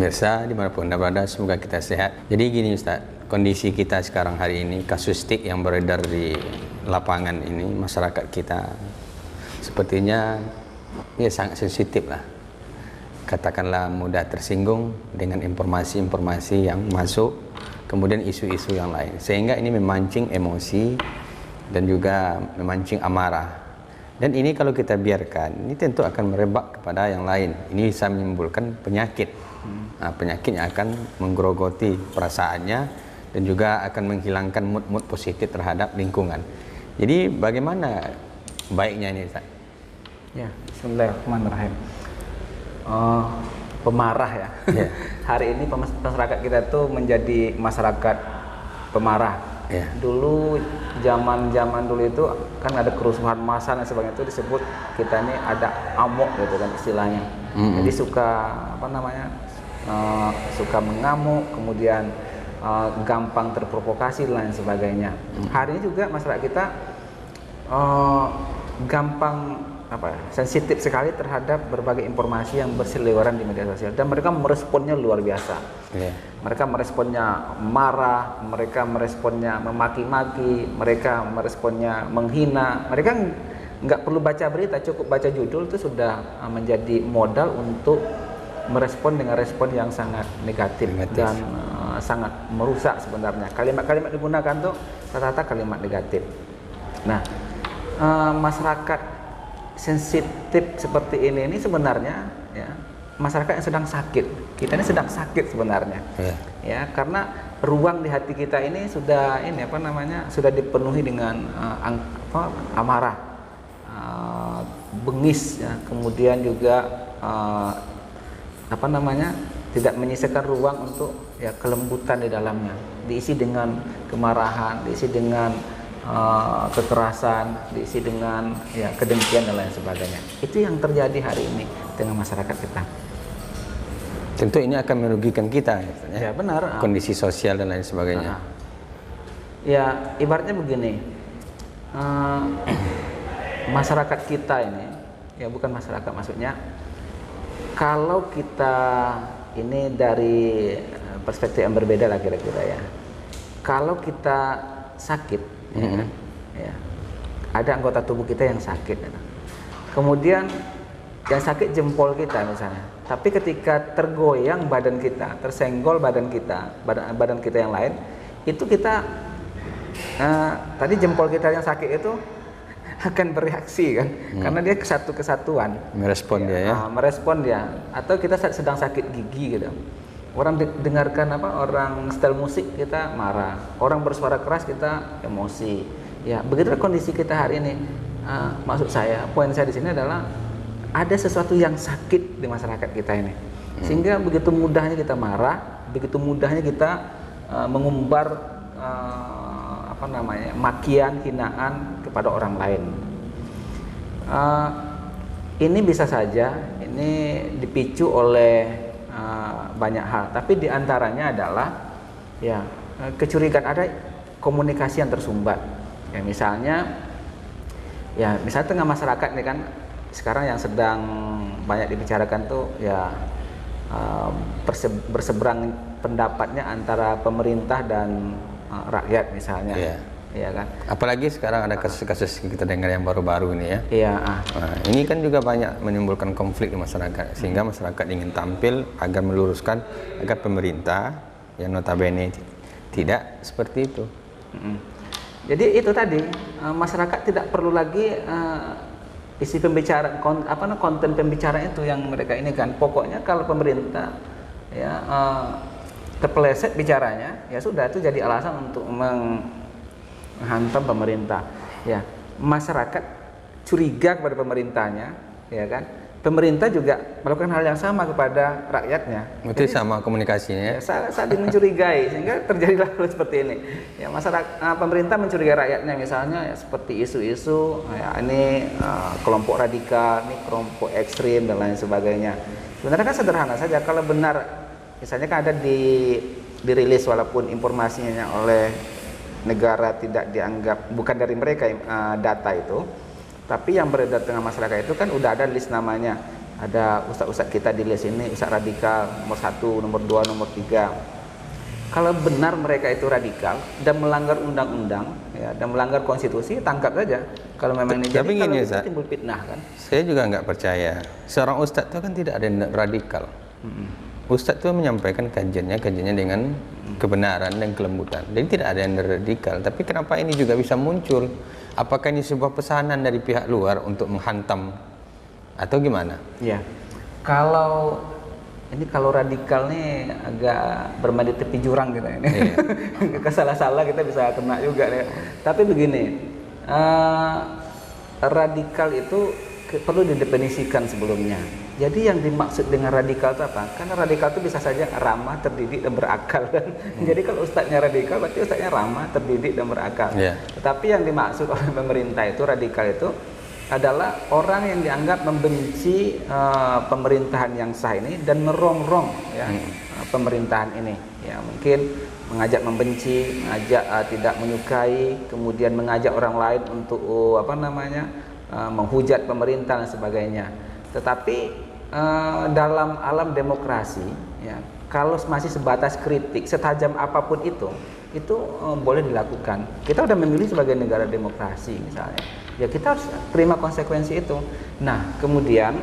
pemirsa dimanapun Anda berada, semoga kita sehat. Jadi gini Ustaz, kondisi kita sekarang hari ini, kasustik yang beredar di lapangan ini, masyarakat kita sepertinya ya sangat sensitif lah. Katakanlah mudah tersinggung dengan informasi-informasi yang masuk, kemudian isu-isu yang lain. Sehingga ini memancing emosi dan juga memancing amarah. Dan ini kalau kita biarkan, ini tentu akan merebak kepada yang lain. Ini bisa menimbulkan penyakit. Nah, penyakit yang akan menggerogoti perasaannya dan juga akan menghilangkan mood-mood positif terhadap lingkungan. Jadi bagaimana baiknya ini, Ustaz? Ya, bismillahirrahmanirrahim. Pemarah ya. Yeah. Hari ini masyarakat kita tuh menjadi masyarakat pemarah. Yeah. Dulu zaman dulu itu kan ada kerusuhan massa dan sebagainya, itu disebut kita ini ada amok gitu kan istilahnya. Jadi suka suka mengamuk, kemudian gampang terprovokasi dan lain sebagainya. Hari ini juga masyarakat kita gampang sensitif sekali terhadap berbagai informasi yang berseliweran di media sosial, dan mereka meresponnya luar biasa. Mereka meresponnya marah, mereka meresponnya memaki-maki, mereka meresponnya menghina. Mereka nggak perlu baca berita, cukup baca judul itu sudah menjadi modal untuk merespon dengan respon yang sangat negatif. Dan sangat merusak sebenarnya. Kalimat-kalimat digunakan tuh rata-rata kalimat negatif. Nah, masyarakat sensitif seperti ini sebenarnya ya masyarakat yang sedang sakit. Kita ini sedang sakit sebenarnya. Ya, karena ruang di hati kita ini sudah sudah dipenuhi dengan amarah, bengis ya, kemudian juga tidak menyisakan ruang untuk ya kelembutan di dalamnya, diisi dengan kemarahan, diisi dengan kekerasan, diisi dengan ya kedengkian dan lain sebagainya. Itu yang terjadi hari ini dengan masyarakat kita. Tentu ini akan merugikan kita ya benar, kondisi sosial dan lain sebagainya. Ya ibaratnya begini, masyarakat kita ini ya, bukan masyarakat, maksudnya kalau kita ini dari perspektif yang berbeda lah kira-kira ya. Kalau kita sakit ya, ada anggota tubuh kita yang sakit, kemudian yang sakit jempol kita misalnya, tapi ketika tergoyang badan kita, tersenggol badan kita, badan kita yang lain, itu kita tadi jempol kita yang sakit itu akan bereaksi kan, karena dia kesatuan, merespon ya, merespon dia. Atau kita sedang sakit gigi gitu, orang dengarkan orang setel musik kita marah, orang bersuara keras kita emosi. Ya, begitulah kondisi kita hari ini. Maksud saya, poin saya di sini adalah ada sesuatu yang sakit di masyarakat kita ini. Sehingga begitu mudahnya kita marah, begitu mudahnya kita mengumbar makian, hinaan kepada orang lain. Ini bisa saja ini dipicu oleh banyak hal, tapi diantaranya adalah ya kecurigaan, ada komunikasi yang tersumbat. Ya misalnya tengah masyarakat ini kan sekarang yang sedang banyak dibicarakan tuh ya berseberang pendapatnya antara pemerintah dan rakyat misalnya. Ya kan. Apalagi sekarang ada kasus-kasus kita dengar yang baru-baru ini ya. Iya. Nah, ini kan juga banyak menimbulkan konflik di masyarakat, sehingga masyarakat ingin tampil agar meluruskan agar pemerintah yang notabene tidak seperti itu. Jadi itu tadi masyarakat tidak perlu lagi isi pembicaraan konten pembicaraan itu yang mereka ini kan. Pokoknya kalau pemerintah ya terpeleset bicaranya, ya sudah, itu jadi alasan untuk menghantam pemerintah. Ya, masyarakat curiga kepada pemerintahnya, ya kan? Pemerintah juga melakukan hal yang sama kepada rakyatnya. Itu sama komunikasinya. Ya, saling mencurigai, sehingga terjadilah hal seperti ini. Ya, pemerintah mencurigai rakyatnya, misalnya ya, seperti isu-isu, ya, ini kelompok radikal, ini kelompok ekstrim dan lain sebagainya. Sebenarnya kan sederhana saja, kalau benar, misalnya kan ada dirilis walaupun informasinya oleh negara tidak dianggap, bukan dari mereka data itu, tapi yang beredar tengah masyarakat itu kan udah ada list namanya. ada ustadz-ustadz kita di list ini ustadz radikal nomor 1, nomor 2, nomor 3. Kalau benar mereka itu radikal dan melanggar undang-undang ya, dan melanggar konstitusi, tangkap saja. Kalau memang ini jadi kalau itu timbul fitnah kan. Saya juga nggak percaya seorang ustadz itu kan tidak ada yang radikal. Ustadz itu menyampaikan kajiannya dengan kebenaran dan kelembutan. Jadi tidak ada yang radikal. Tapi kenapa ini juga bisa muncul? Apakah ini sebuah pesanan dari pihak luar untuk menghantam atau gimana? Ya, kalau radikal nih agak bermain di tepi jurang gitu ini. Iya. Kesalah-salah kita bisa kena juga nih. Tapi begini, radikal itu perlu didefinisikan sebelumnya. Jadi yang dimaksud dengan radikal itu apa? Karena radikal itu bisa saja ramah, terdidik, dan berakal kan. Jadi kalau ustadznya radikal, berarti ustadznya ramah, terdidik, dan berakal. Yeah. Tetapi yang dimaksud oleh pemerintah itu radikal itu adalah orang yang dianggap membenci pemerintahan yang sah ini dan merongrong ya pemerintahan ini. Ya mungkin mengajak membenci, mengajak tidak menyukai, kemudian mengajak orang lain untuk menghujat pemerintah dan sebagainya. Tetapi dalam alam demokrasi, ya, kalau masih sebatas kritik, setajam apapun itu boleh dilakukan. Kita udah memilih sebagai negara demokrasi misalnya, ya kita harus terima konsekuensi itu. Nah, kemudian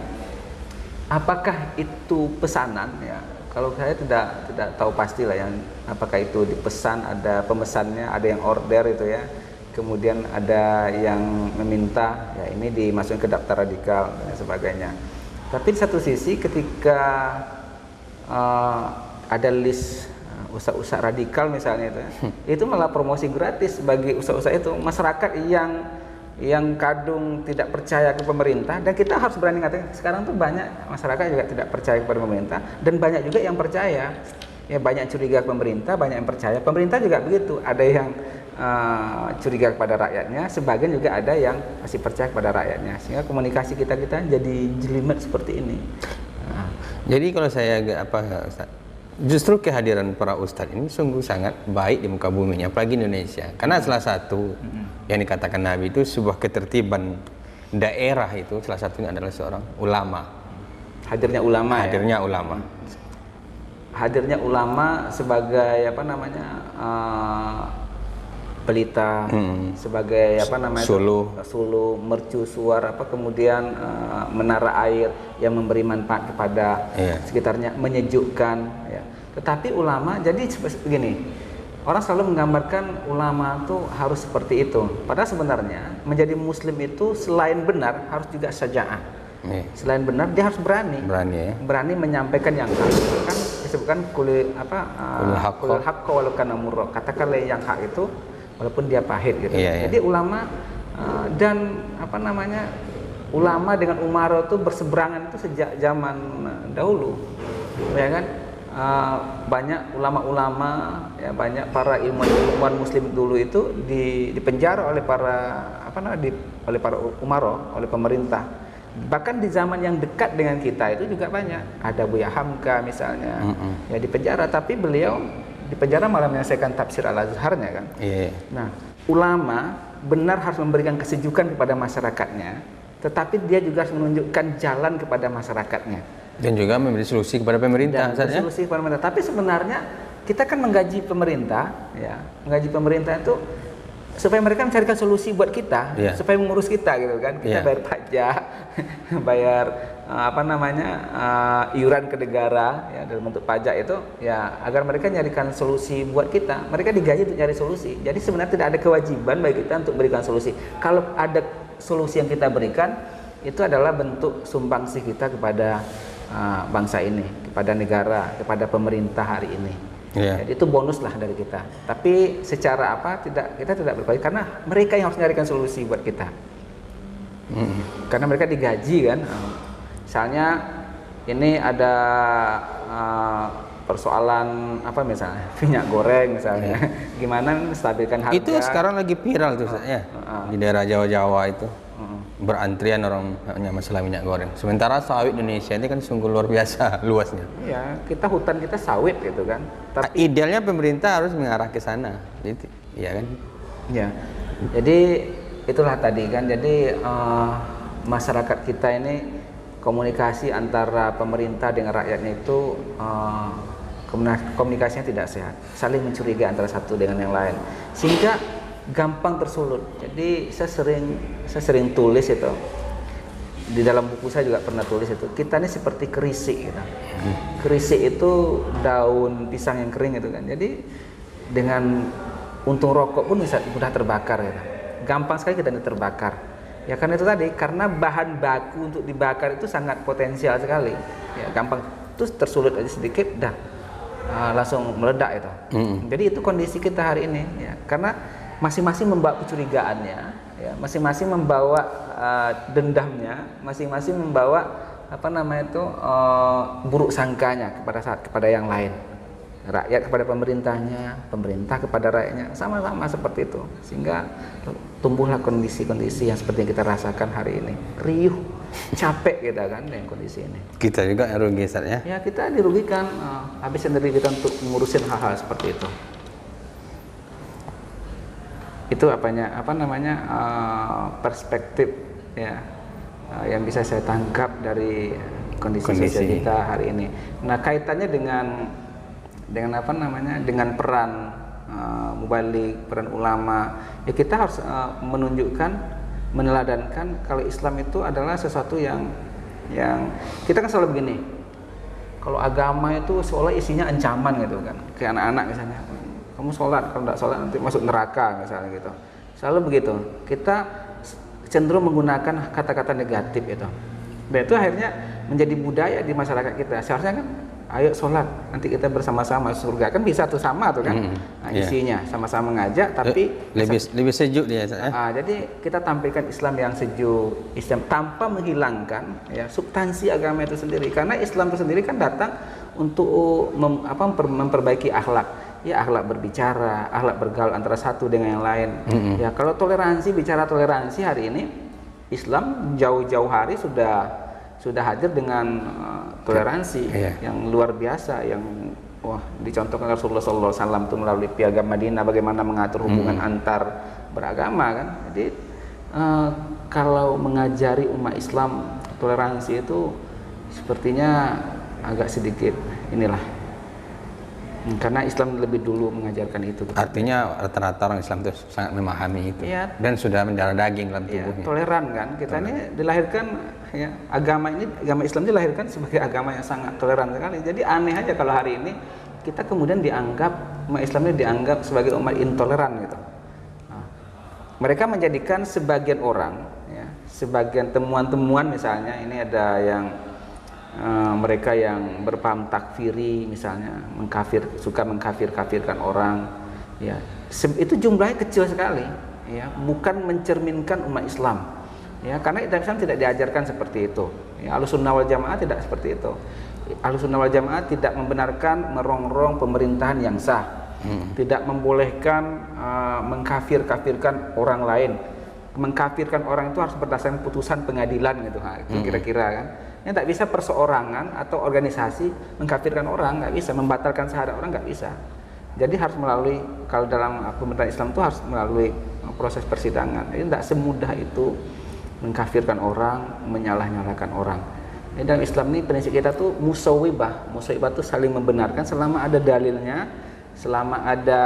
apakah itu pesanan? Ya, kalau saya tidak tahu pasti lah yang apakah itu dipesan, ada pemesannya, ada yang order itu ya. Kemudian ada yang meminta, ya ini dimasukkan ke daftar radikal dan sebagainya. Tapi di satu sisi ketika ada list usaha-usaha radikal misalnya itu malah promosi gratis bagi usaha-usaha itu. Masyarakat yang kadung tidak percaya ke pemerintah, dan kita harus berani mengatakan sekarang tuh banyak masyarakat juga tidak percaya kepada pemerintah dan banyak juga yang percaya. Ya banyak curiga ke pemerintah, banyak yang percaya. Pemerintah juga begitu, ada yang curiga kepada rakyatnya, sebagian juga ada yang masih percaya kepada rakyatnya, sehingga komunikasi kita jadi jelimet seperti ini. Jadi kalau saya Ustaz, justru kehadiran para ustadz ini sungguh sangat baik di muka bumi, apalagi Indonesia, karena salah satu yang dikatakan Nabi itu sebuah ketertiban daerah itu salah satunya adalah seorang ulama. Hadirnya ulama sebagai pelita, sebagai suluh, mercusuar, kemudian menara air yang memberi manfaat kepada sekitarnya, menyejukkan ya. Tetapi ulama jadi begini, orang selalu menggambarkan ulama itu harus seperti itu, padahal sebenarnya menjadi muslim itu selain benar harus juga syaja'ah. Selain benar dia harus berani menyampaikan yang hak. Kan disebutkan kulil haqqa walau kana murra, katakanlah yang hak itu walaupun dia pahit gitu. Jadi ulama dan ulama dengan umara itu berseberangan itu sejak zaman dahulu, ya kan. Banyak ulama-ulama, ya, banyak para ilmuwan muslim dulu itu dipenjara oleh para umara, oleh pemerintah. Bahkan di zaman yang dekat dengan kita itu juga banyak. Ada Buya Hamka misalnya, ya dipenjara, tapi beliau dipenjara malah menyelesaikan tafsir Al-Azharnya kan. Nah, ulama benar harus memberikan kesejukan kepada masyarakatnya, tetapi dia juga harus menunjukkan jalan kepada masyarakatnya. Dan juga memberi solusi kepada pemerintah. Tapi sebenarnya kita kan menggaji pemerintah, ya, menggaji pemerintah itu supaya mereka mencarikan solusi buat kita, supaya mengurus kita gitu kan. Kita bayar pajak, bayar iuran ke negara ya, dalam bentuk pajak itu ya, agar mereka nyarikan solusi buat kita. Mereka digaji untuk nyari solusi. Jadi sebenarnya tidak ada kewajiban bagi kita untuk berikan solusi. Kalau ada solusi yang kita berikan, itu adalah bentuk sumbangsih kita kepada bangsa ini, kepada negara, kepada pemerintah hari ini. Jadi itu bonus lah dari kita. Tapi secara kita tidak berpikir, karena mereka yang harus nyarikan solusi buat kita. Karena mereka digaji kan. Misalnya ini ada persoalan misalnya minyak goreng misalnya, gimana stabilkan harga. Itu sekarang lagi viral tuh ya, di daerah Jawa-Jawa itu. Berantrian orang hanya masalah minyak goreng. Sementara sawit Indonesia ini kan sungguh luar biasa luasnya. Iya, hutan kita sawit gitu kan. Tapi idealnya pemerintah harus mengarah ke sana. Jadi, ya kan? Iya. Jadi itulah tadi kan. Jadi masyarakat kita ini komunikasi antara pemerintah dengan rakyatnya itu komunikasinya tidak sehat, saling mencurigai antara satu dengan yang lain, sehingga gampang tersulut. Jadi saya sering tulis itu, di dalam buku saya juga pernah tulis itu, kita ini seperti kerisik gitu. Kerisik itu daun pisang yang kering gitu kan. Jadi dengan untung rokok pun bisa mudah terbakar gitu. Gampang sekali kita ini terbakar. Ya karena itu tadi, karena bahan baku untuk dibakar itu sangat potensial sekali. Ya gampang, terus tersulut aja sedikit dah langsung meledak itu. Jadi itu kondisi kita hari ini ya, karena masing-masing membawa kecurigaannya, ya, masing-masing membawa dendamnya, masing-masing membawa buruk sangkanya kepada yang lain. Rakyat kepada pemerintahnya, pemerintah kepada rakyatnya, sama-sama seperti itu. Sehingga tumbuhlah kondisi-kondisi yang seperti yang kita rasakan hari ini. Riuh, capek kita kan dengan kondisi ini. Kita juga yang rugi, Ustaz, ya? Ya, kita dirugikan, habis energi kita untuk ngurusin hal-hal seperti itu. Itu perspektif ya yang bisa saya tangkap dari kondisi sosial kita hari ini. Nah, kaitannya dengan peran mubalik, peran ulama, ya kita harus menunjukkan, meneladankan kalau Islam itu adalah sesuatu yang kita kan selalu begini, kalau agama itu seolah isinya ancaman gitu kan, kayak anak-anak misalnya, kamu sholat, kalau tidak sholat nanti masuk neraka misalnya gitu, selalu begitu. Kita cenderung menggunakan kata-kata negatif itu, dan itu akhirnya menjadi budaya di masyarakat kita. Seharusnya kan, ayo sholat, nanti kita bersama-sama surga, kan bisa tuh sama tuh kan, isinya sama-sama ngajak, tapi lebih sejuk dia. Jadi kita tampilkan Islam yang sejuk, Islam tanpa menghilangkan ya substansi agama itu sendiri, karena Islam itu sendiri kan datang untuk memperbaiki akhlak, ya akhlak berbicara, akhlak bergaul antara satu dengan yang lain. Ya kalau bicara toleransi hari ini, Islam jauh-jauh hari sudah hadir dengan toleransi yang luar biasa, yang dicontohkan Rasulullah SAW itu melalui Piagam Madinah, bagaimana mengatur hubungan antar beragama kan. Jadi kalau mengajari umat Islam toleransi itu sepertinya agak sedikit karena Islam lebih dulu mengajarkan itu. Artinya rata-rata orang Islam itu sangat memahami itu, dan sudah mendarah daging dalam tubuhnya. Toleran kan, kita ini dilahirkan ya, agama Islam dilahirkan sebagai agama yang sangat toleran sekali. Jadi aneh aja kalau hari ini kita kemudian umat Islam ini dianggap sebagai umat intoleran gitu. Mereka menjadikan sebagian orang, ya, sebagian temuan-temuan misalnya, ini ada yang mereka yang berpaham takfiri misalnya, suka mengkafirkan orang, ya itu jumlahnya kecil sekali, ya, bukan mencerminkan umat Islam, ya, karena Islam tidak diajarkan seperti itu. Ya, Ahlussunnah wal Jamaah tidak seperti itu. Ahlussunnah wal Jamaah tidak membenarkan merongrong pemerintahan yang sah, tidak membolehkan mengkafirkan orang lain. Mengkafirkan orang itu harus berdasarkan putusan pengadilan gitu, kira-kira kan. Ya, tak bisa perseorangan atau organisasi mengkafirkan orang, nggak bisa, membatalkan syahadat orang nggak bisa. Jadi harus melalui, kalau dalam pemerintahan Islam itu harus melalui proses persidangan. Jadi tidak semudah itu mengkafirkan orang, menyalah-nyalahkan orang. Jadi dalam Islam ini prinsip kita tuh musawwibah. Musawwibah itu saling membenarkan selama ada dalilnya, selama ada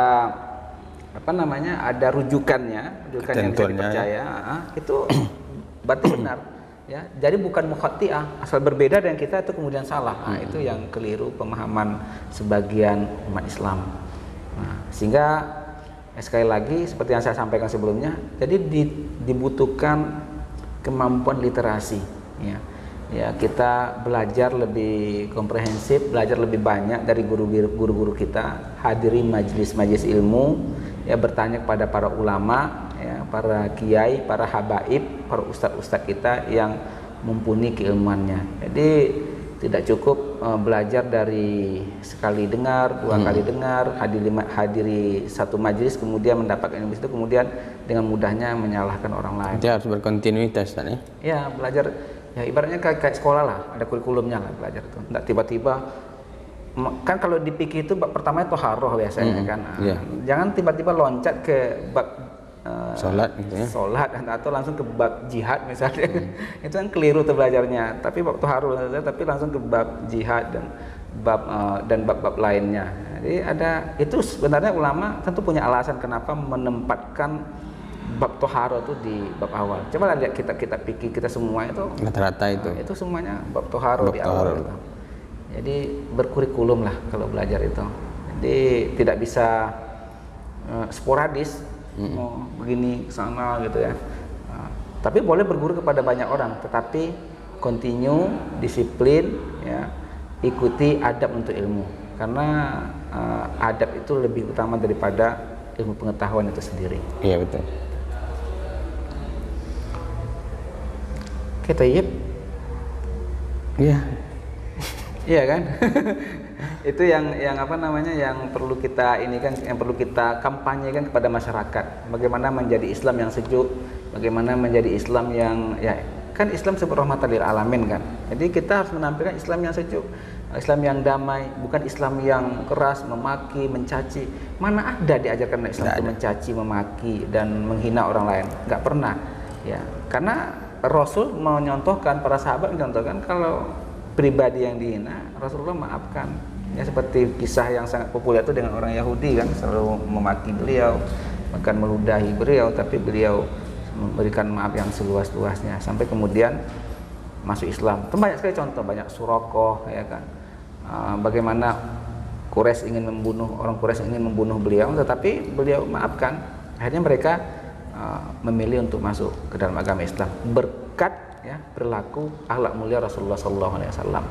ada rujukan yang bisa dipercaya, itu berarti benar. Ya, jadi bukan mukhati'ah, asal berbeda dengan kita itu kemudian salah. Itu yang keliru pemahaman sebagian umat Islam. Sehingga sekali lagi seperti yang saya sampaikan sebelumnya, jadi dibutuhkan kemampuan literasi. Ya, kita belajar lebih komprehensif, belajar lebih banyak dari guru-guru kita, hadiri majelis-majelis ilmu, ya, bertanya kepada para ulama, ya, para kiai, para habaib, para ustadz-ustadz kita yang mumpuni keilmuannya. Jadi tidak cukup belajar dari sekali dengar, dua kali dengar, hadiri satu majelis, kemudian mendapatkan ilmu itu, kemudian dengan mudahnya menyalahkan orang lain. Dia harus berkontinuitas, kan, ya? Ya, belajar, ya ibaratnya kayak sekolah lah, ada kurikulumnya lah belajar itu. Tidak tiba-tiba, kan kalau di fikih itu bab pertama itu toharoh biasanya kan. Jangan tiba-tiba loncat ke bab sholat gitu ya. Sholat atau langsung ke bab jihad misalnya. Itu kan keliru tuh belajarnya. Tapi bab taharul tapi langsung ke bab jihad dan bab-bab lainnya. Jadi itu sebenarnya ulama tentu punya alasan kenapa menempatkan bab toharo itu di bab awal. Coba lihat kitab-kitab fikih kita semua itu rata-rata itu semuanya bab toharo di awal itu. Jadi berkurikulum lah kalau belajar itu. Jadi tidak bisa sporadis mau begini sana gitu ya. Tapi boleh berguru kepada banyak orang, tetapi continue, disiplin ya, ikuti adab untuk ilmu. Karena adab itu lebih utama daripada ilmu pengetahuan itu sendiri. Iya betul. Kita Iya. Iya kan? Itu yang apa namanya yang perlu kita ini kan, yang perlu kita kampanyekan kepada masyarakat. Bagaimana menjadi Islam yang sejuk, bagaimana menjadi Islam yang ya kan Islam sebagai rahmatan lil alamin kan. Jadi kita harus menampilkan Islam yang sejuk, Islam yang damai, bukan Islam yang keras, memaki, mencaci. Mana ada diajarkan Islam itu mencaci, memaki dan menghina orang lain? Enggak pernah. Ya, karena Rasul menyontohkan, para sahabat menyontohkan kalau pribadi yang dihina, Rasulullah maafkan. Ya seperti kisah yang sangat populer itu dengan orang Yahudi kan, selalu memaki beliau, bahkan meludahi beliau, tapi beliau memberikan maaf yang seluas-luasnya sampai kemudian masuk Islam. Itu banyak sekali contoh, banyak Surakoh ya kan. Bagaimana Quraisy ingin membunuh, orang Quraisy ingin membunuh beliau, tetapi beliau maafkan. Akhirnya mereka memilih untuk masuk ke dalam agama Islam berkat ya perilaku akhlak mulia Rasulullah SAW.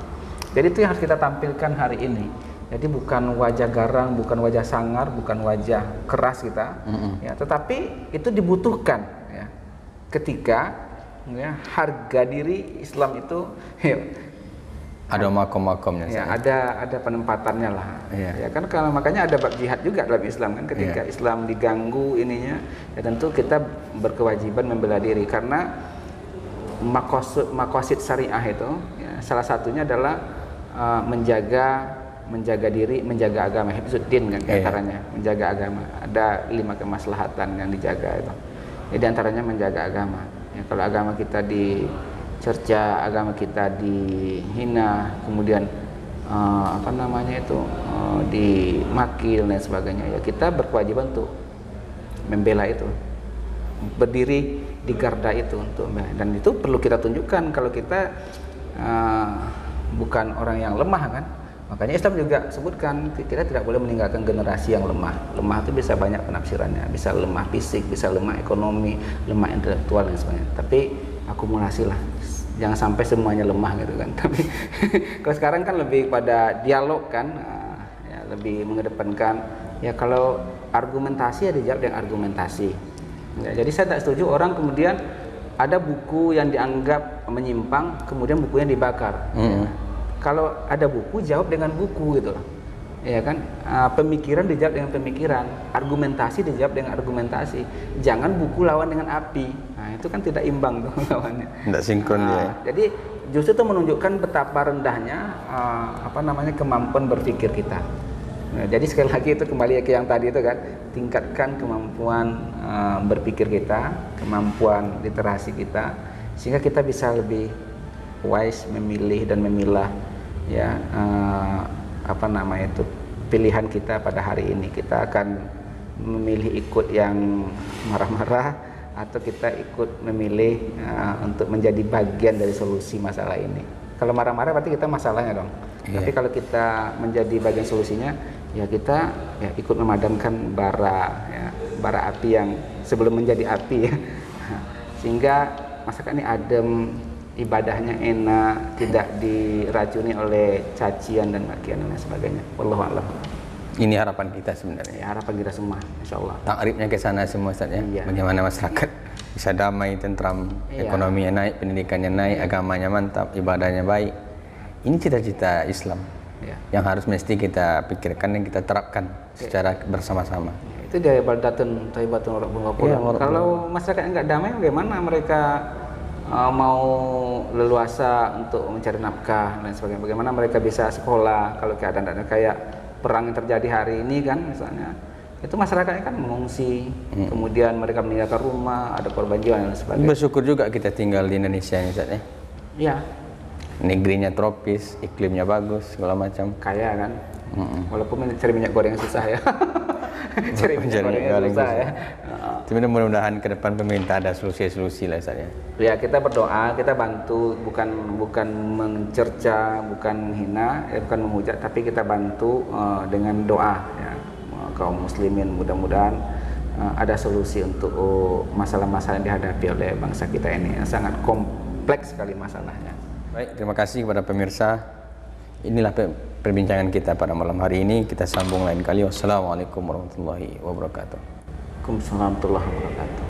Jadi itu yang harus kita tampilkan hari ini. Jadi bukan wajah garang, bukan wajah sangar, bukan wajah keras kita, ya, tetapi itu dibutuhkan ya. Ketika ya, harga diri Islam itu ya, ada makom-makomnya. Ya, ada penempatannya lah. Ya kan kalau makanya ada bab jihad juga dalam Islam kan, ketika Islam diganggu ininya, ya tentu kita berkewajiban membela diri karena makosid syariah itu ya, salah satunya adalah menjaga diri, menjaga agama, hifzuddin kan antaranya, menjaga agama. Ada 5 kemaslahatan yang dijaga itu. Jadi antaranya menjaga agama. Ya, kalau agama kita dicerca, agama kita dihina, kemudian dimaki dan lain sebagainya, ya kita berkewajiban untuk membela itu, berdiri di garda itu untuk, dan itu perlu kita tunjukkan kalau kita bukan orang yang lemah kan. Makanya Islam juga sebutkan kita tidak boleh meninggalkan generasi yang lemah. Lemah itu bisa banyak penafsirannya, bisa lemah fisik, bisa lemah ekonomi, lemah intelektual dan sebagainya. Tapi akumulasi lah, jangan sampai semuanya lemah gitu kan. Tapi kalau sekarang kan lebih pada dialog kan, ya, lebih mengedepankan ya kalau argumentasi ya dijawab dengan argumentasi. Ya, jadi saya tak setuju orang kemudian ada buku yang dianggap menyimpang, kemudian bukunya dibakar. Ya. Kalau ada buku, jawab dengan buku gitu loh. Ya kan? Pemikiran dijawab dengan pemikiran, argumentasi dijawab dengan argumentasi. Jangan buku lawan dengan api. Nah, itu kan tidak imbang tuh lawannya. Tidak sinkron dia. Jadi justru itu menunjukkan betapa rendahnya kemampuan berpikir kita. Nah, jadi sekali lagi itu kembali ke yang tadi itu kan, tingkatkan kemampuan berpikir kita, kemampuan literasi kita, sehingga kita bisa lebih wise memilih dan memilah ya pilihan kita pada hari ini. Kita akan memilih ikut yang marah-marah atau kita ikut memilih untuk menjadi bagian dari solusi masalah ini. Kalau marah-marah berarti kita masalahnya dong. Tapi kalau kita menjadi bagian solusinya, ya kita ya ikut memadamkan bara api yang sebelum menjadi api ya. Sehingga masyarakat ini adem, ibadahnya enak, tidak diracuni oleh cacian dan makian dan sebagainya. Wallahu a'lam. Ini harapan kita sebenarnya. Ya, harapan kita semua, insyaallah. Takribnya ke sana semua Ustaz ya. Iya. Bagaimana masyarakat bisa damai, tentram, ekonominya naik, pendidikannya naik, agamanya mantap, ibadahnya baik. Ini cita-cita Islam yang harus mesti kita pikirkan dan kita terapkan secara bersama-sama. Itu dia baldatun thayyibatun wa rabbun ghafur. Kalau masyarakat enggak damai, bagaimana mereka mau leluasa untuk mencari nafkah dan sebagainya? Bagaimana mereka bisa sekolah kalau keadaan kayak perang yang terjadi hari ini kan misalnya, itu masyarakatnya kan mengungsi, kemudian mereka meninggalkan rumah, ada korban jiwa dan sebagainya. Bersyukur juga kita tinggal di Indonesia ini, Ustaz ya. Iya. Negerinya tropis, iklimnya bagus, segala macam. Kaya kan. Walaupun cari minyak goreng susah ya. Cari minyak goreng susah ya. Tapi mudah-mudahan ke depan pemerintah ada solusi-solusi lah, Ustaz ya. Ya, kita berdoa, kita bantu, bukan mencerca, bukan hina, bukan menghujat, tapi kita bantu dengan doa ya. Kaum muslimin mudah-mudahan ada solusi untuk masalah-masalah yang dihadapi oleh bangsa kita ini yang sangat kompleks sekali masalahnya. Baik, terima kasih kepada pemirsa. Inilah perbincangan kita pada malam hari ini. Kita sambung lain kali. Wassalamualaikum warahmatullahi wabarakatuh. Waalaikumsalam warahmatullahi wabarakatuh.